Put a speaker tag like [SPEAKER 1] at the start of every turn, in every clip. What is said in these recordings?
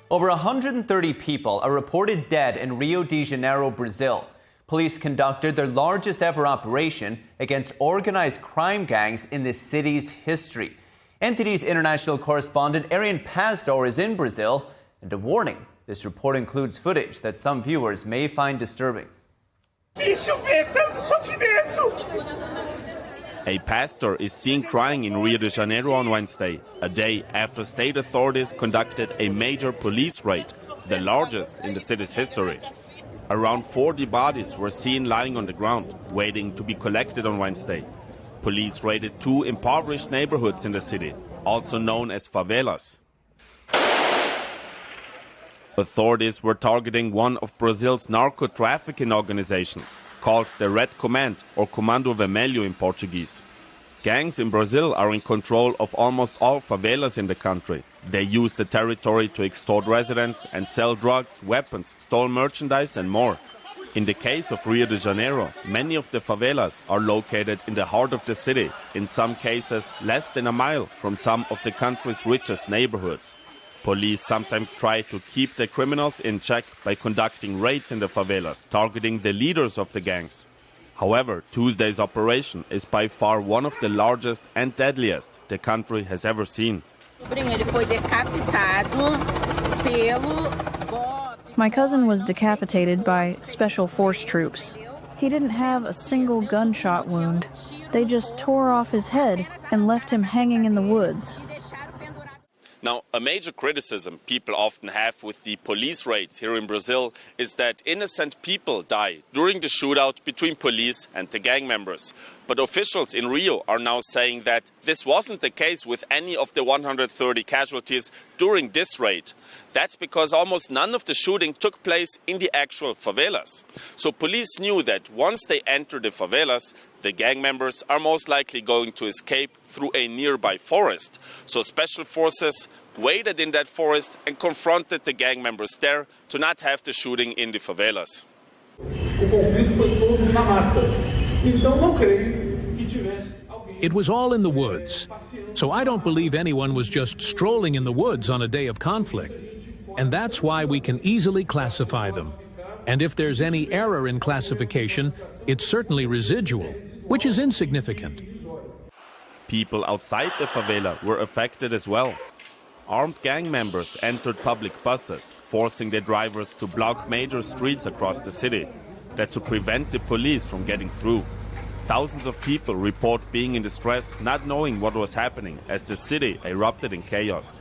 [SPEAKER 1] Over 130 people are reported dead in Rio de Janeiro, Brazil. Police conducted their largest ever operation against organized crime gangs in the city's history. NTD's international correspondent Arian Pastor is in Brazil, and a warning: this report includes footage that some viewers may find disturbing.
[SPEAKER 2] A pastor is seen crying in Rio de Janeiro on Wednesday, a day after state authorities conducted a major police raid, the largest in the city's history. Around 40 bodies were seen lying on the ground, waiting to be collected on Wednesday. Police raided 2 impoverished neighborhoods in the city, also known as favelas. Authorities were targeting one of Brazil's narco-trafficking organizations, called the Red Command, or Comando Vermelho in Portuguese. Gangs in Brazil are in control of almost all favelas in the country. They use the territory to extort residents and sell drugs, weapons, stolen merchandise and more. In the case of Rio de Janeiro, many of the favelas are located in the heart of the city, in some cases less than a mile from some of the country's richest neighborhoods. Police sometimes try to keep the criminals in check by conducting raids in the favelas, targeting the leaders of the gangs. However, Tuesday's operation is by far one of the largest and deadliest the country has ever seen.
[SPEAKER 3] My cousin was decapitated by special force troops. He didn't have a single gunshot wound. They just tore off his head and left him hanging in the woods.
[SPEAKER 2] Now, a major criticism people often have with the police raids here in Brazil is that innocent people die during the shootout between police and the gang members. But officials in Rio are now saying that this wasn't the case with any of the 130 casualties during this raid. That's because almost none of the shooting took place in the actual favelas. So police knew that once they enter the favelas, the gang members are most likely going to escape through a nearby forest. So special forces waited in that forest and confronted the gang members there to not have the shooting in the favelas.
[SPEAKER 4] It was all in the woods, so I don't believe anyone was just strolling in the woods on a day of conflict. And that's why we can easily classify them. And if there's any error in classification, it's certainly residual, which is insignificant.
[SPEAKER 2] People outside the favela were affected as well. Armed gang members entered public buses, forcing the drivers to block major streets across the city. That's to prevent the police from getting through. Thousands of people report being in distress, not knowing what was happening, as the city erupted in chaos.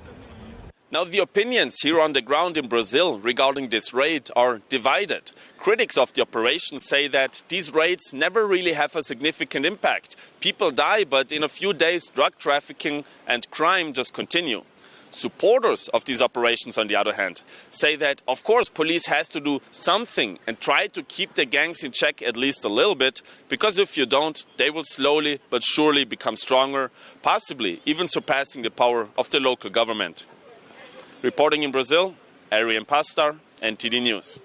[SPEAKER 2] Now, the opinions here on the ground in Brazil regarding this raid are divided. Critics of the operation say that these raids never really have a significant impact. People die, but in a few days, drug trafficking and crime just continue. Supporters of these operations, on the other hand, say that, of course, police has to do something and try to keep the gangs in check at least a little bit, because if you don't, they will slowly but surely become stronger, possibly even surpassing the power of the local government. Reporting in Brazil, Arian Pastor, NTD News.